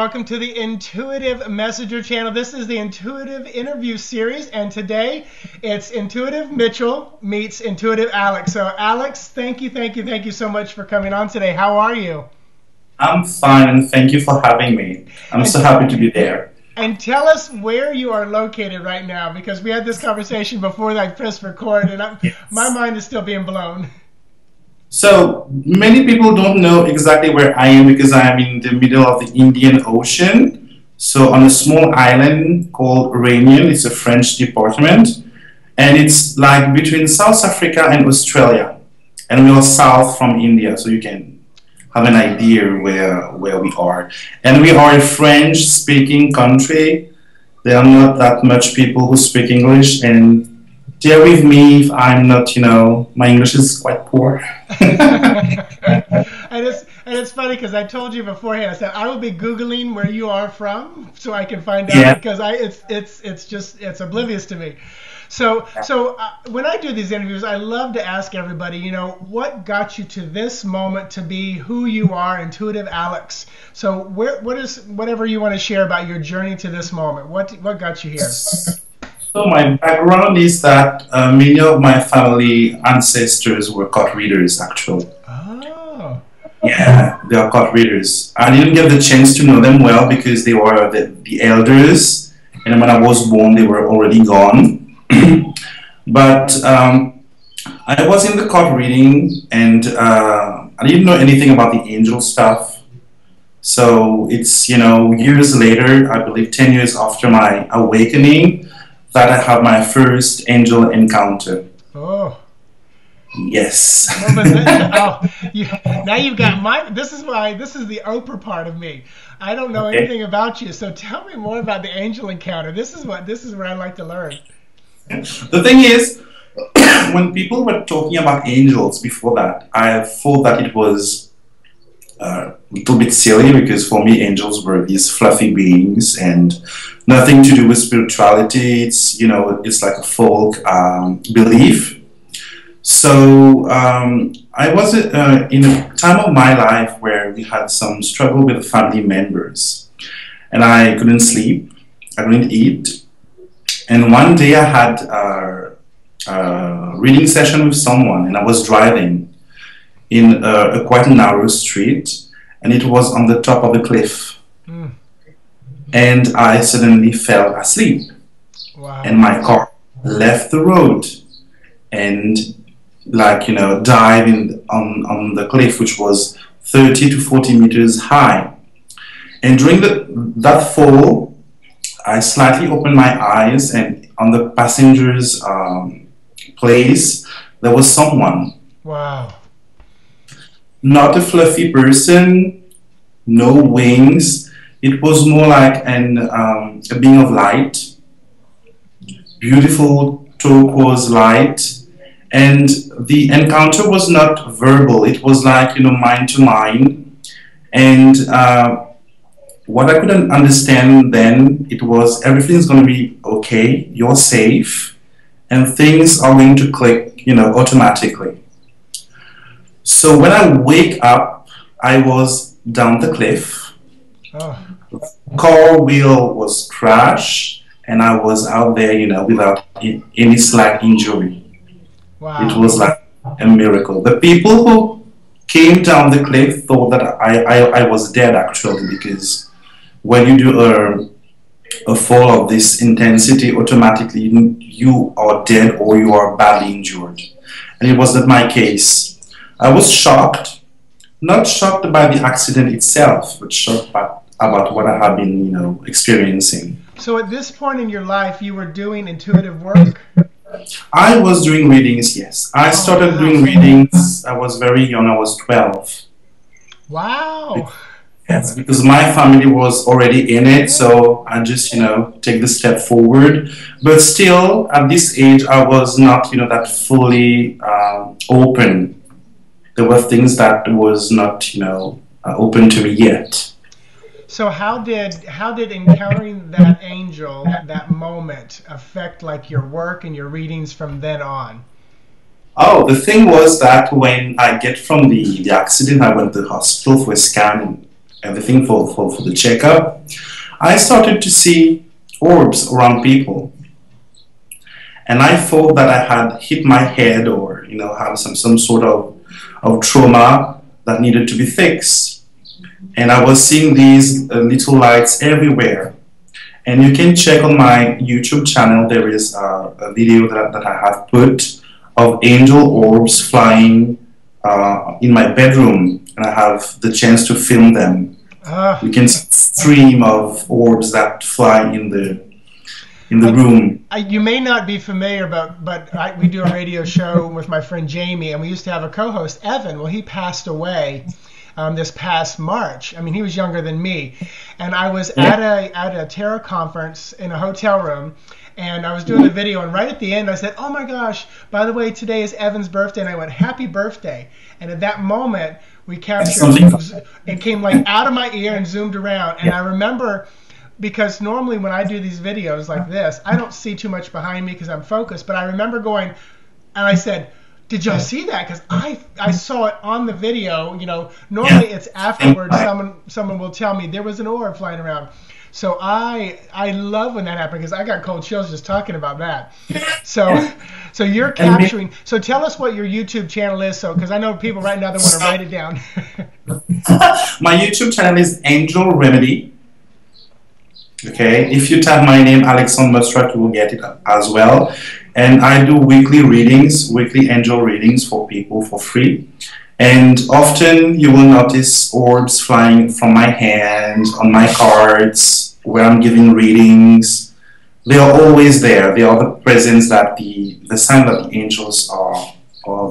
welcome to the Intuitive Messenger channel. This is the Intuitive Interview Series, and today it's Intuitive Mitchell meets Intuitive Alex. So Alex, thank you so much for coming on today. How are you? I'm fine, and thank you for having me. I'm so happy to be there. And tell us where you are located right now, because we had this conversation before I pressed record, and my mind is still being blown. So many people don't know exactly where I am because I am in the middle of the Indian Ocean. So on a small island called Réunion, it's a French department, and it's like between South Africa and Australia. And we are south from India, so you can have an idea where we are. And we are a French-speaking country. There are not that much people who speak English, and bear with me if I'm not, my English is quite poor. and it's funny because I told you beforehand, I said I will be Googling where you are from so I can find out, because it's oblivious to me. So when I do these interviews, I love to ask everybody, what got you to this moment to be who you are, Intuitive Alex? So whatever you want to share about your journey to this moment, what got you here? So my background is that many of my family ancestors were card readers, actually. Oh. Yeah, they are card readers. I didn't get the chance to know them well because they were the elders, and when I was born, they were already gone. But I was in the card reading, and I didn't know anything about the angel stuff. So it's, years later, I believe 10 years after my awakening, that I have my first angel encounter. Oh. Yes. Now you've got this is the Oprah part of me. I don't know anything about you, so tell me more about the angel encounter. This is where I like to learn. The thing is, when people were talking about angels before that, I thought that it was a little bit silly, because for me angels were these fluffy beings and nothing to do with spirituality. It's it's like a folk belief. So I was in a time of my life where we had some struggle with family members, and I couldn't sleep, I couldn't eat, and one day I had a reading session with someone, and I was driving in a quite narrow street, and it was on the top of a cliff. And I suddenly fell asleep. Wow. And my car left the road and dive on the cliff, which was 30 to 40 meters high. And during that fall, I slightly opened my eyes, and on the passenger's place, there was someone. Wow. Not a fluffy person, no wings. It was more like a being of light, beautiful turquoise light. And the encounter was not verbal. It was like, mind to mind. And what I couldn't understand then, it was everything's going to be okay, you're safe, and things are going to click, automatically. So when I wake up, I was down the cliff. Oh. Car wheel was crashed, and I was out there, without any slight injury. Wow. It was like a miracle. The people who came down the cliff thought that I was dead, actually, because when you do a fall of this intensity, automatically you are dead or you are badly injured. And it was not my case. I was shocked, not shocked by the accident itself, but shocked about what I have been, experiencing. So at this point in your life, you were doing intuitive work? I was doing readings, yes. I started doing readings, I was very young, I was 12. Wow. Yes, because my family was already in it, so I just, take the step forward. But still, at this age, I was not, that fully open. There were things that was not, open to me yet. So how did encountering that angel, that moment, affect like your work and your readings from then on? Oh, the thing was that when I get from the accident, I went to the hospital for a scan. everything for the checkup, I started to see orbs around people. And I thought that I had hit my head or, have some sort of trauma that needed to be fixed. And I was seeing these little lights everywhere. And you can check on my YouTube channel, there is a video that I have put of angel orbs flying in my bedroom. And I have the chance to film them. You can see a stream of orbs that fly in the room. You may not be familiar, but we do a radio show with my friend Jamie, and we used to have a co-host, Evan. Well, he passed away this past March. I mean, he was younger than me. And I was at a tarot conference in a hotel room, and I was doing the video, and right at the end I said, oh my gosh, by the way, today is Evan's birthday. And I went, happy birthday. And at that moment, we captured, it came like out of my ear and zoomed around. And I remember, because normally when I do these videos like this, I don't see too much behind me because I'm focused. But I remember going, and I said, did y'all see that? Because I saw it on the video. Normally it's afterwards someone will tell me there was an orb flying around. So I love when that happens because I got cold chills just talking about that. So you're capturing. So tell us what your YouTube channel is, because I know people right now that want to write it down. My YouTube channel is Angel Remedy. Okay, if you type my name, Alexandre Mostrak, you will get it as well. And I do weekly angel readings for people for free. And often you will notice orbs flying from my hands, on my cards, where I'm giving readings. They are always there. They are the presence that the sign that the angels are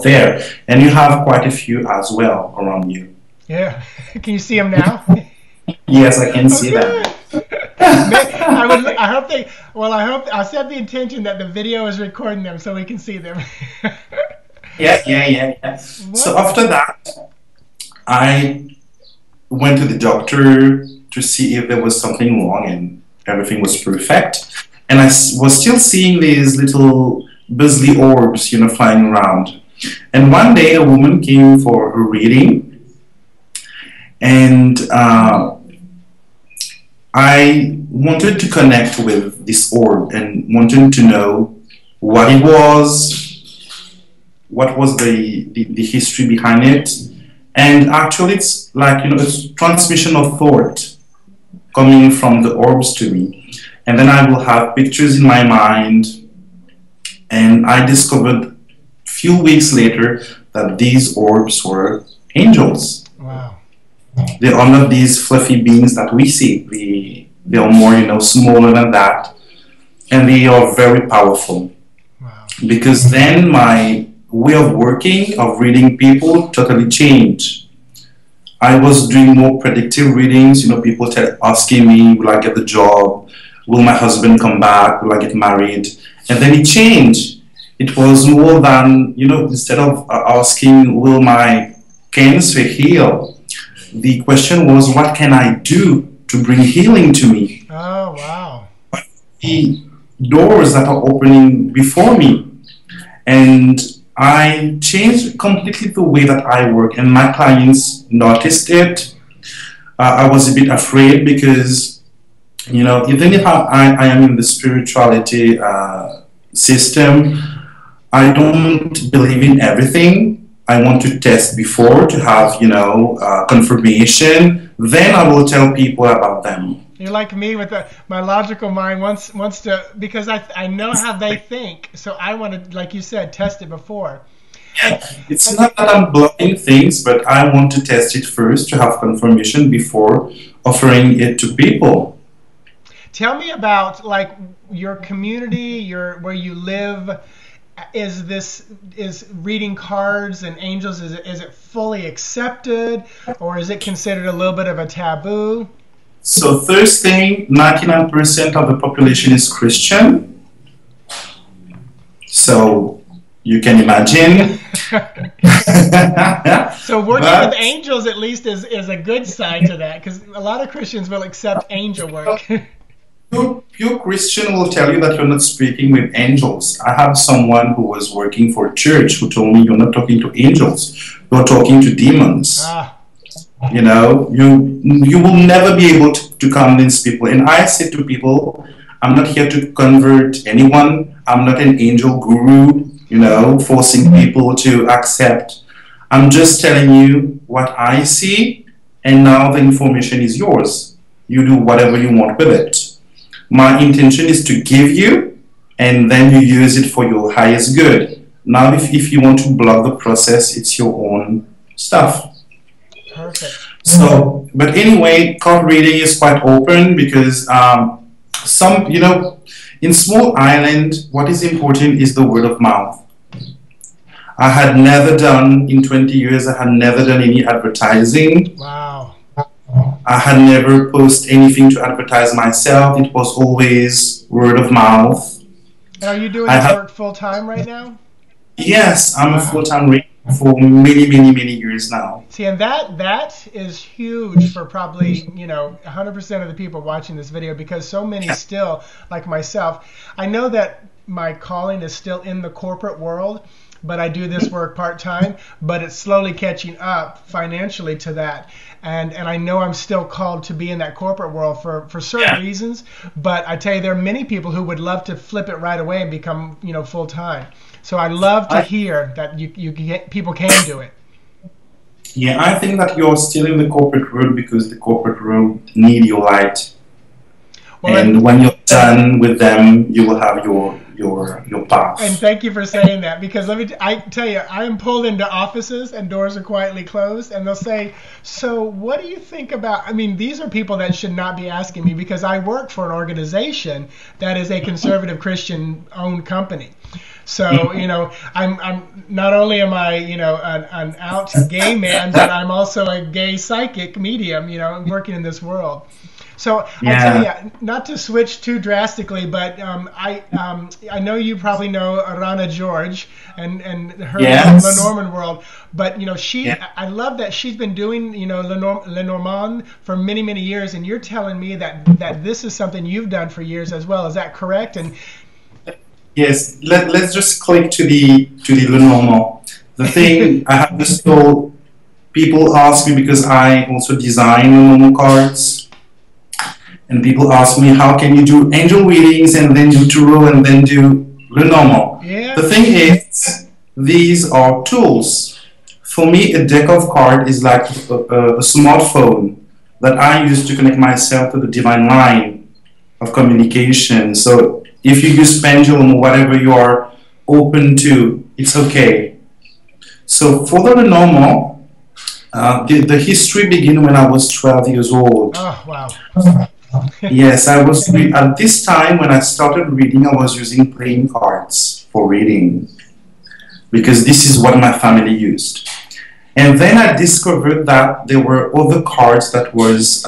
there. And you have quite a few as well around you. Yeah. Can you see them now? Yes, I can see them. I set the intention that the video is recording them so we can see them. Yeah. So after that, I went to the doctor to see if there was something wrong, and everything was perfect. And I was still seeing these little buzzly orbs, flying around. And one day a woman came for a reading, and I wanted to connect with this orb and wanted to know what it was, what was the history behind it. And actually it's like, it's transmission of thought coming from the orbs to me. And then I will have pictures in my mind. And I discovered a few weeks later that these orbs were angels. Wow. They are not these fluffy beings that we see. They are more, smaller than that. And they are very powerful. Wow. Because then my way of working, of reading people, totally changed. I was doing more predictive readings. People asking me, will I get the job? Will my husband come back? Will I get married? And then it changed. It was more than, instead of asking, will my cancer heal? The question was, what can I do to bring healing to me? Oh, wow. The doors that are opening before me. And I changed completely the way that I work, and my clients noticed it. I was a bit afraid because, even if I am in the spirituality system, I don't believe in everything. I want to test before to have, confirmation. Then I will tell people about them. You're like me with my logical mind wants to, because I know how they think. So I want to, like you said, test it before. It's not that I'm blocking things, but I want to test it first to have confirmation before offering it to people. Tell me about like your community, where you live. Is reading cards and angels, is it fully accepted, or is it considered a little bit of a taboo? So first thing, 99% of the population is Christian. So you can imagine. So working with angels at least is a good side to that, because a lot of Christians will accept angel work. Pure Christian will tell you that you're not speaking with angels. I have someone who was working for a church who told me, you're not talking to angels, you're talking to demons. You know, you will never be able to convince people. And I say to people, I'm not here to convert anyone. I'm not an angel guru, you know, forcing people to accept. I'm just telling you what I see, and now the information is yours. You do whatever you want with it. My intention is to give you, and then you use it for your highest good. Now, if you want to block the process, it's your own stuff. Perfect. So, but anyway, card reading is quite open because you know, in small island, what is important is the word of mouth. I had never done, in 20 years, I had never done any advertising. Wow. I had never posted anything to advertise myself. It was always word of mouth. And are you doing this work full time right now? Yes, I'm a full-time reader for many years now. See, and that is huge for probably, you know, 100% of the people watching this video, because so many still, like myself, I know that my calling is still in the corporate world, but I do this work part-time, but it's slowly catching up financially to that. And I know I'm still called to be in that corporate world for certain reasons, but I tell you, there are many people who would love to flip it right away and become, you know, full-time. So I love to hear that people can do it. Yeah, I think that you're still in the corporate world because the corporate world need your light. Well, and when you're done with them, you will have your path. And thank you for saying that, because I tell you, I am pulled into offices and doors are quietly closed, and they'll say, so what do you think about, I mean, these are people that should not be asking me, because I work for an organization that is a conservative Christian owned company. So, you know, I'm not only am I, you know, an out gay man, but I'm also a gay psychic medium, you know, working in this world. So I tell you, not to switch too drastically, but I know you probably know Rana George and her Lenormand world, but you know I love that she's been doing, you know, Lenormand for many years, and you're telling me that this is something you've done for years as well. Is that correct? And yes, let's just click to the Lenormand. The thing I have just told people ask me, because I also design Lenormand cards. And people ask me, how can you do angel readings and then do tarot and then do Lenormand? Yeah. The thing is, these are tools. For me, a deck of cards is like a smartphone that I use to connect myself to the divine line of communication. So if you use pendulum or whatever you are open to, it's okay. So for the Lenormand, the history began when I was 12 years old. Oh, wow. Yes, I was at this time when I started reading, I was using playing cards for reading because this is what my family used. And then I discovered that there were other cards that was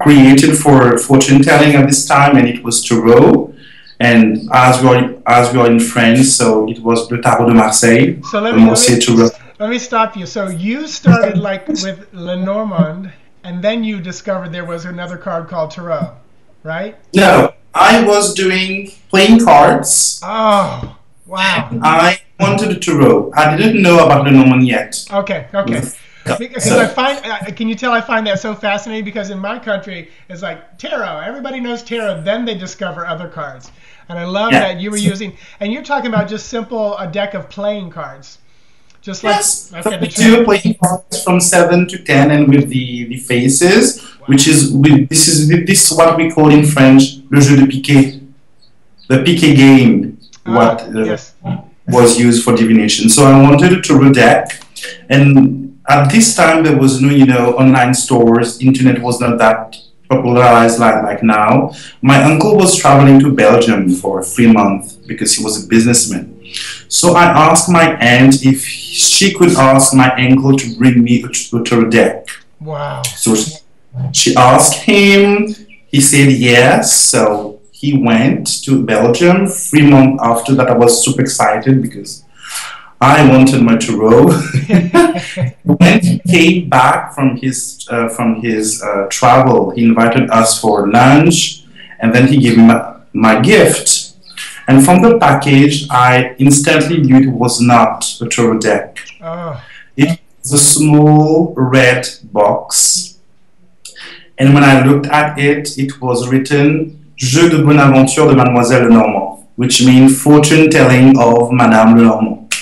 created for fortune telling at this time, and it was tarot. And as we are in France, so it was le Tarot de Marseille. So let me stop you. So you started like with Lenormand, and then you discovered there was another card called tarot, right? No, I was doing playing cards. Oh, wow. I wanted a tarot. I didn't know about Lenormand yet. Okay. Because I find, can you tell I find that so fascinating? Because in my country, it's like tarot. Everybody knows tarot. Then they discover other cards. And I love that you were using, and you're talking about just a deck of playing cards. Just like, yes, okay, we do playing cards from 7 to 10 and with the faces, which is, this is what we call in French, le jeu de piquet. The piquet game, was used for divination. So I wanted a tarot deck, and at this time there was no, online stores, internet was not that popularized like now. My uncle was traveling to Belgium for 3 months because he was a businessman. So I asked my aunt if she could ask my uncle to bring me a tarot deck. Wow. So she asked him, he said yes, so he went to Belgium. 3 months after that, I was super excited because I wanted my tarot. When he came back from his travel, he invited us for lunch, and then he gave me my gift. And from the package, I instantly knew it was not a tarot deck. Oh. was a small red box. And when I looked at it, it was written Jeu de bonne aventure de Mademoiselle Lenormand, which means fortune telling of Madame Lenormand.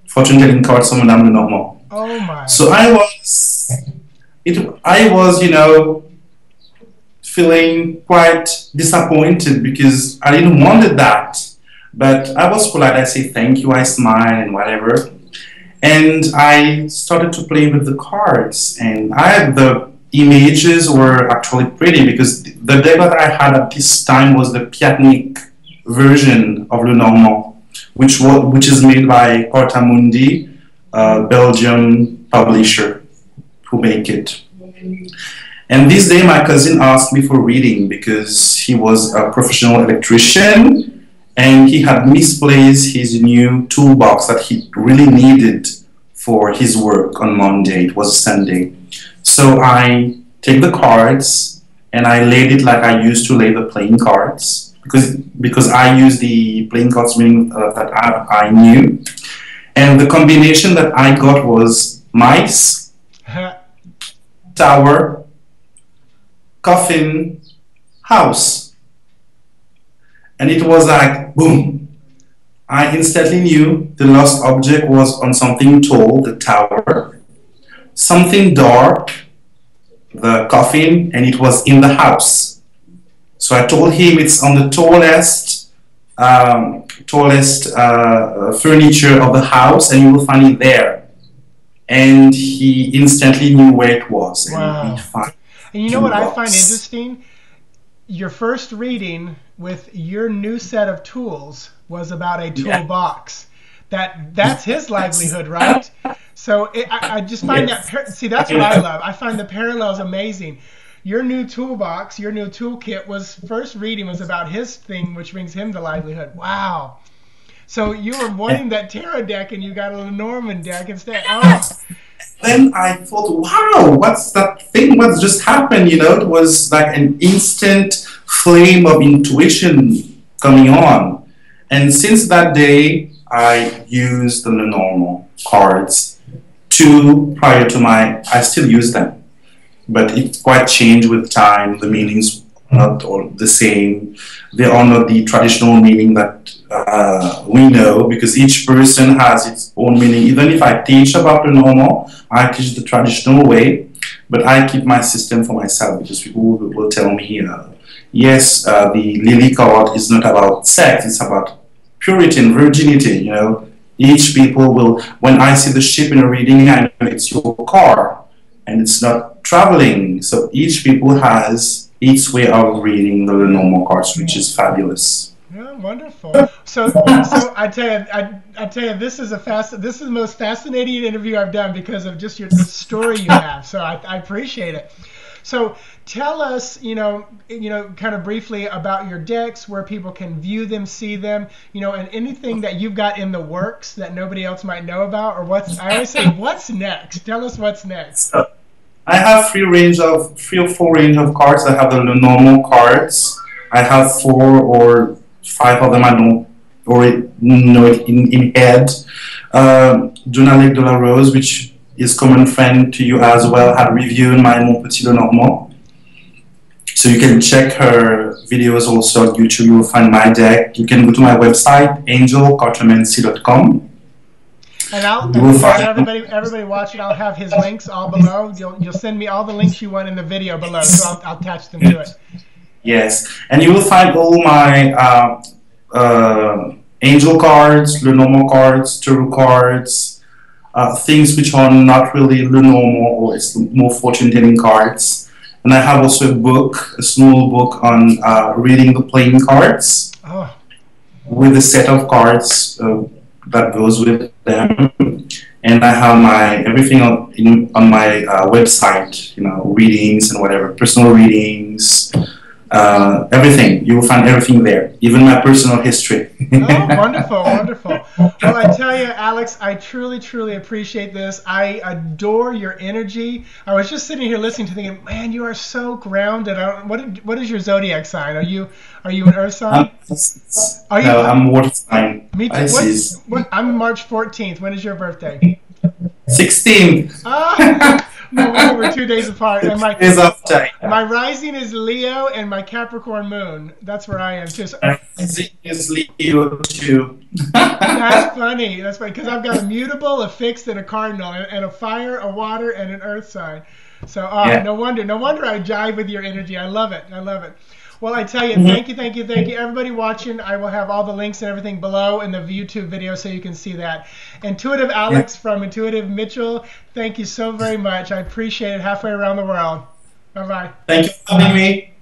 Fortune telling cards of Madame Lenormand. Oh my. So I was, you know, feeling quite disappointed because I didn't want that. But I was polite. I say thank you, I smile and whatever. And I started to play with the cards. And the images were actually pretty because the deck that I had at this time was the Piatnik version of Lenormand, which is made by Portamundi, a Belgian publisher who make it. And this day my cousin asked me for reading because he was a professional electrician and he had misplaced his new toolbox that he really needed for his work on Monday. It was a Sunday. So I take the cards and I laid it like I used to lay the playing cards because I use the playing cards meaning that I knew. And the combination that I got was mice, tower, coffin, house. And it was like, boom. I instantly knew the lost object was on something tall, the tower, something dark, the coffin, and it was in the house. So I told him it's on the tallest furniture of the house, and you will find it there. And he instantly knew where it was. Wow. And you know what I find interesting? Your first reading with your new set of tools was about a toolbox. That's his livelihood, right? So I just find that, see, that's what I love. I find the parallels amazing. Your new toolbox, your new toolkit first reading was about his thing, which brings him the livelihood. Wow. So you were wanting that tarot deck and you got a Lenormand deck instead. Oh. Then I thought, wow, what's that thing? What's just happened? You know, it was like an instant flame of intuition coming on. And since that day, I used the Lenormand cards prior to I still use them. But it quite changed with time. The meanings are not all the same. They are not the traditional meaning that we know, because each person has its own meaning. Even if I teach about Lenormand, I teach the traditional way, but I keep my system for myself, because people will tell me, yes, the lily card is not about sex, it's about purity and virginity, you know. Each people will, when I see the ship in a reading, I know it's your car, and it's not traveling. So each people has its way of reading the Lenormand cards, which is fabulous. Yeah, wonderful. So I tell you, this is the most fascinating interview I've done because of just the story you have. So I appreciate it. So tell us, kind of briefly about your decks, where people can view them, see them, and anything that you've got in the works that nobody else might know about, or I always say, what's next? Tell us what's next. I have three or four range of cards. I have the Lenormand cards. I have 4 or 5 of them I don't already know it in head. Jonalek de la Rose, which is common friend to you as well, had reviewed my Mon Petit Lenormand. So you can check her videos also on YouTube. You will find my deck. You can go to my website, angelcartomancy.com. And everybody watching, I'll have his links all below. You'll send me all the links you want in the video below, so I'll attach them to it. Yes, and you will find all my angel cards, Lenormand cards, tarot cards, things which are not really Lenormand, or it's more fortune-telling cards. And I have also a small book on reading the playing cards, with a set of cards that goes with them. And I have everything on my website, readings and whatever, personal readings, everything. You will find everything there, even my personal history. Oh, wonderful, wonderful. Well, I tell you, Alex, I truly, truly appreciate this. I adore your energy. I was just sitting here listening to thinking, man, you are so grounded. What is your zodiac sign? Are you an earth sign? I'm water sign. Me too. I'm March 14th. When is your birthday? 16th. No, we're 2 days apart. And my rising is Leo and my Capricorn moon. That's where I am too. So, rising is Leo too. That's funny. That's funny because I've got a mutable, a fixed, and a cardinal, and a fire, a water, and an earth sign. So no wonder I jive with your energy. I love it. Well, I tell you, thank you, everybody watching. I will have all the links and everything below in the YouTube video so you can see that. Intuitive Alex from Intuitive Mitchell, thank you so very much. I appreciate it. Halfway around the world. Bye-bye. Thank you for having me.